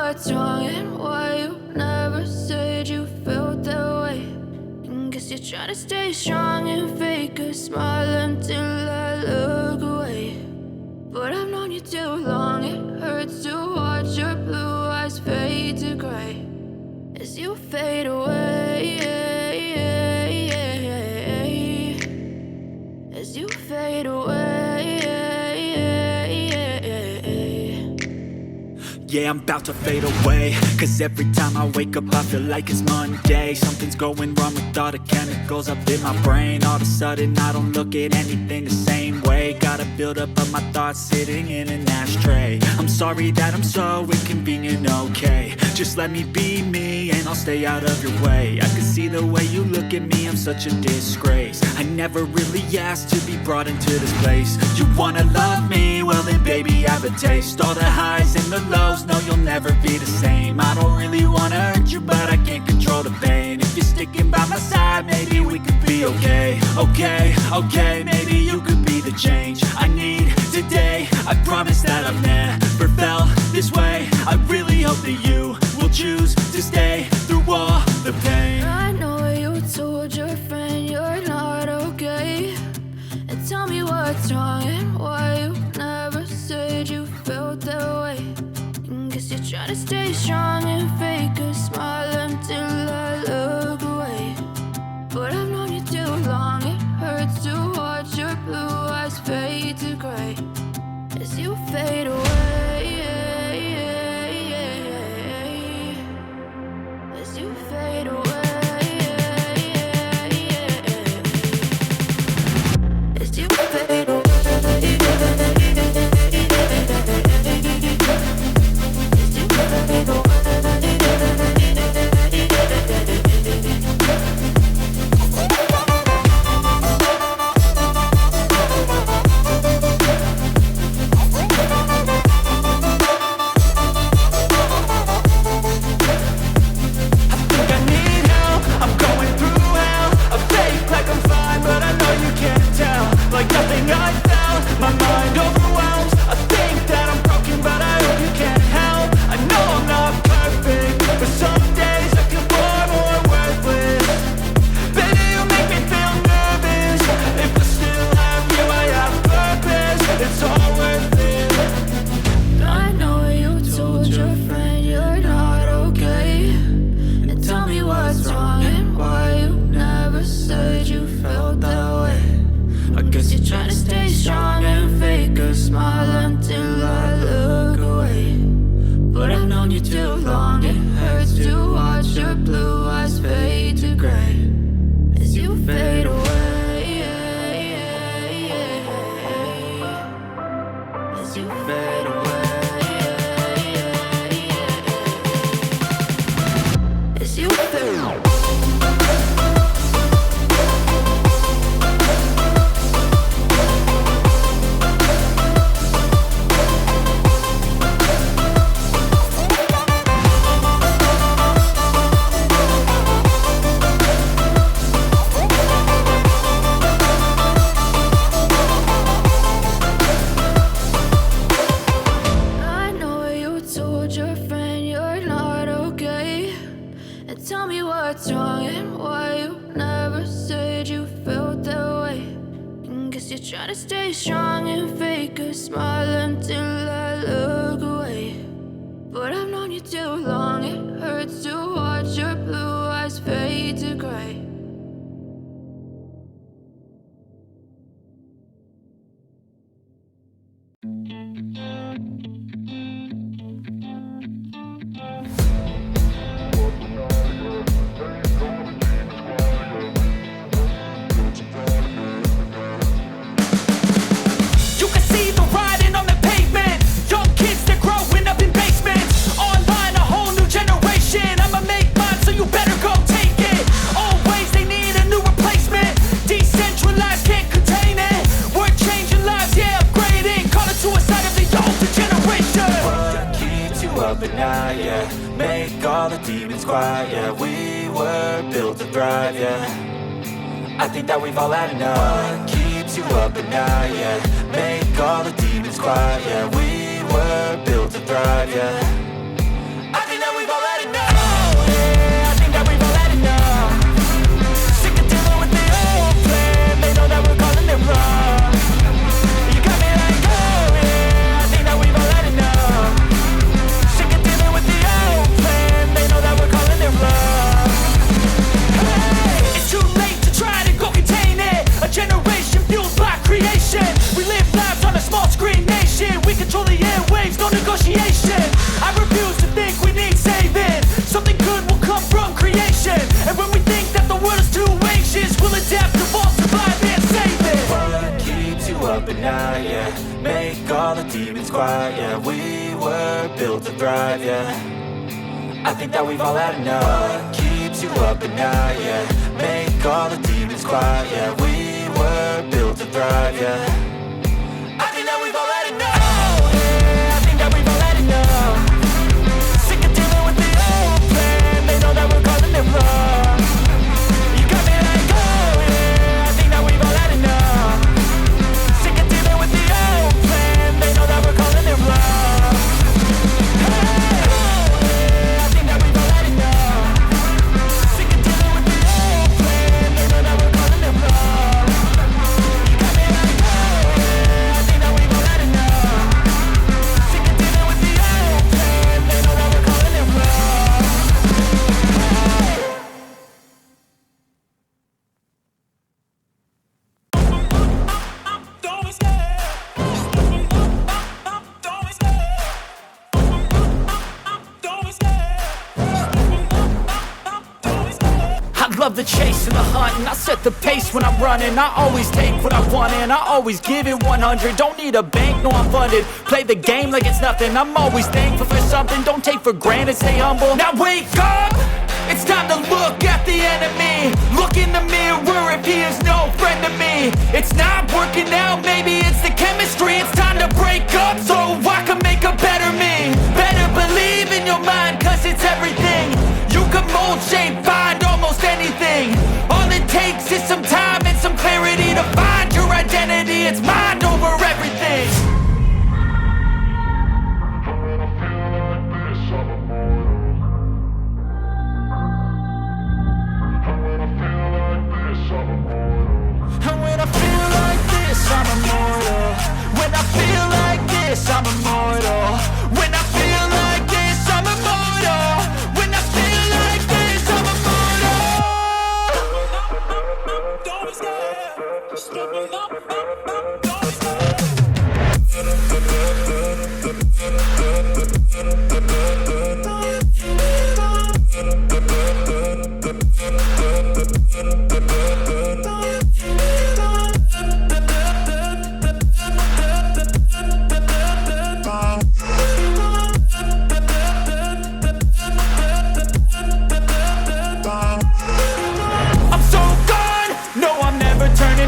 what's wrong and why you never said you felt that way. And guess you're trying to stay strong and fake a smile until I look away. But I've known you too long, it hurts to watch your blue eyes fade to gray as you fade away, as you fade away. Yeah, I'm about to fade away, cause every time I wake up I feel like it's Monday. Something's going wrong with all the chemicals up in my brain. All of a sudden I don't look at anything the same way. Gotta build up of my thoughts sitting in an ashtray. I'm sorry that I'm so inconvenient, okay. Just let me be me and I'll stay out of your way. I can see the way you look at me, I'm such a disgrace. I never really asked to be brought into this place. You wanna love me? Well then baby I have a taste. All the highs and the lows, no you'll never be the same. I don't really wanna hurt you but I can't control the pain. If you're sticking by my side maybe we could be okay. Okay, maybe you could be the change I need today. I promise that I've never felt this way. I really hope that you will choose to stay through all the pain. I know you told your friend you're not okay, and tell me what's wrong and why you never said you felt that way. And guess you're trying to stay strong and fake a smile until I look away. But I've known you too long, it hurts to watch your blue eyes fade to gray as you fade away, as you fade away, as you fade away. Try to stay strong and fake a smile until I look away. But I've known you too long, it hurts to watch your blue eyes fade to gray. Make all the demons quiet, yeah. We were built to thrive, yeah. I think that we've all had enough. What keeps you up at night, yeah. Make all the demons quiet, yeah. We were built to thrive, yeah. I negotiation. I refuse to think we need saving. Something good will come from creation. And when we think that the world is too anxious, we'll adapt, evolve, survive, and save it. What keeps you up at night, yeah? Make all the demons quiet, yeah. We were built to thrive, yeah. I think that we've all had enough. What keeps you up at night, yeah? Make all the demons quiet, yeah. We were built to thrive, yeah. I think that we've all had enough. Oh, yeah, I think that we've all had enough. Sick of dealing with the old plan. They know that we're calling it wrong. You got me like, oh, yeah, I think that we've all had enough. Sick of dealing with the old plan. They know that we're calling it wrong. Love the chase and the hunt, and I set the pace when I'm running. I always take what I want and I always give it 100. Don't need a bank, no I'm funded. Play the game like it's nothing. I'm always thankful for something. Don't take for granted, stay humble. Now wake up! It's time to look at the enemy. Look in the mirror if he is no friend to me. It's not working out, maybe it's the chemistry. It's time to break up so I can make a better me. Better believe in your mind, cause it's everything. You can mold, shape, find almost anything. All it takes is some time and some clarity to find your identity. It's mind over everything. And when I feel like this, I'm immortal. When I feel like this, I'm immortal. When I feel like this, I'm immortal. When I feel like this, I'm immortal. Don't be scared. Just level up. Don't be scared.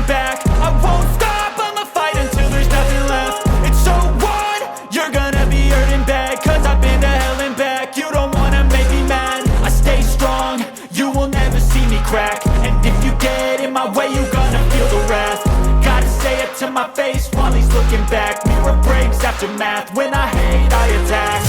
Back. I won't stop, I'ma fight until there's nothing left. It's so what? You're gonna be hurting bad, cause I've been to hell and back. You don't wanna make me mad, I stay strong. You will never see me crack. And if you get in my way, you're gonna feel the wrath. Gotta say it to my face while he's looking back. Mirror breaks after math, when I hate, I attack.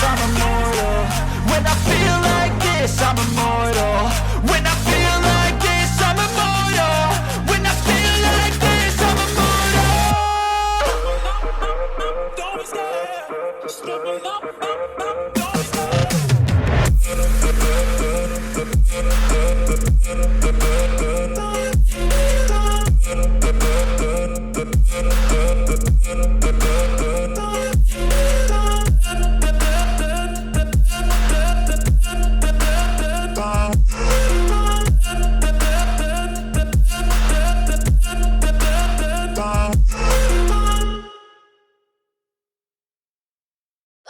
I'm immortal. When I feel like this, I'm immortal. When I feel like this, I'm immortal. When I feel like this, I'm immortal. Don't be scared. Just level up. Don't be scared.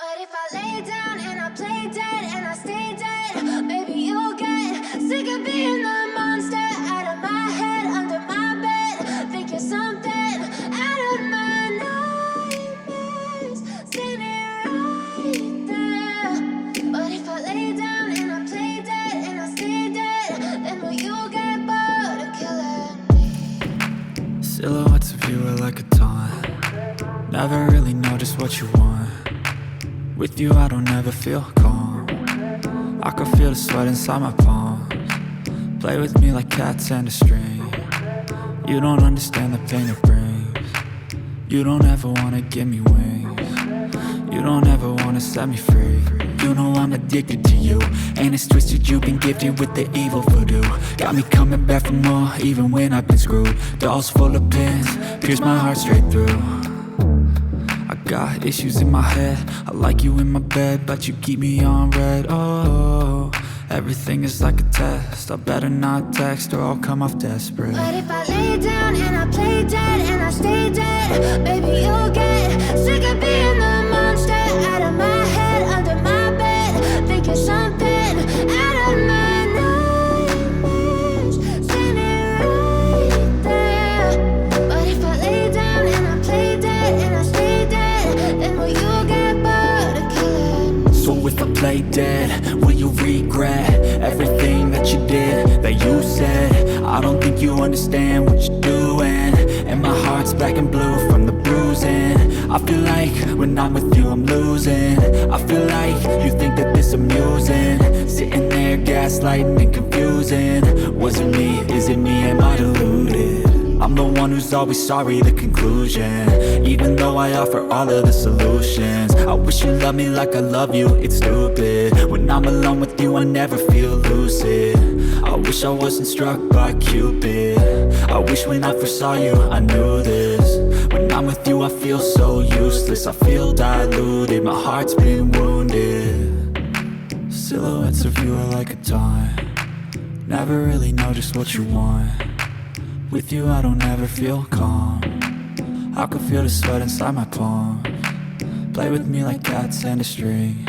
But if I lay down and I play dead and I stay dead, maybe you'll get sick of being the monster out of my head, under my bed. Think you're something out of my nightmares. See me right there. But if I lay down and I play dead and I stay dead, then will you get bored of killing me? Silhouettes of you are like a taunt. Never really know just what you want. With you I don't ever feel calm. I can feel the sweat inside my palms. Play with me like cats and a string. You don't understand the pain it brings. You don't ever wanna give me wings. You don't ever wanna set me free. You know I'm addicted to you, and it's twisted, you've been gifted with the evil voodoo. Got me coming back for more, even when I've been screwed. Dolls full of pins, pierce my heart straight through. I got issues in my head, I like you in my bed, but you keep me on red. Oh, everything is like a test, I better not text or I'll come off desperate. But if I lay down and I play dead and I stay dead, baby, you'll get sick of being the monster out of my head, under my bed, thinking something out of my nightmares, standing right there. But if I lay down and I play dead and I stay dead, then will you get bored of killing me? So if I play dead, will you regret everything that you did, that you said? I don't think you understand what you're doing, and my heart's black and blue from the bruising. I feel like when I'm with you I'm losing. I feel like you think that this amusing, sitting there gaslighting and confusing. Was it me? Is it me? Am I deluded? I'm the one who's always sorry, the conclusion, even though I offer all of the solutions. I wish you loved me like I love you, it's stupid. When I'm alone with you I never feel lucid. I wish I wasn't struck by Cupid. I wish when I first saw you I knew this. When I'm with you I feel so useless, I feel diluted, my heart's been wounded. Silhouettes of you are like a taunt, never really know just what you want. With you I don't ever feel calm, I can feel the sweat inside my palm. Play with me like cats and a string,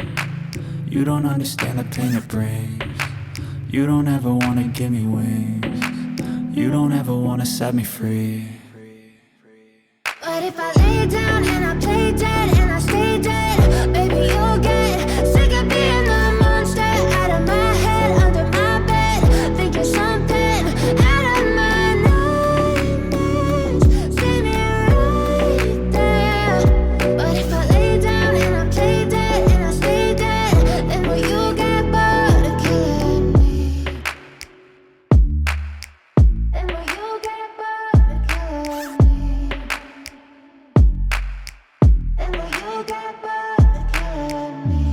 you don't understand the pain it brings. You don't ever wanna give me wings, you don't ever wanna set me free. But if I lay down and I play dead and I stay dead, baby, you'll get sick of being the monster out of my head, under my bed, thinking something out of my nightmares, standing right there. But if I lay down and I play dead and I stay dead, then will you get bored of killing me? Then will you get bored of killing me? And will you get bored of killing me?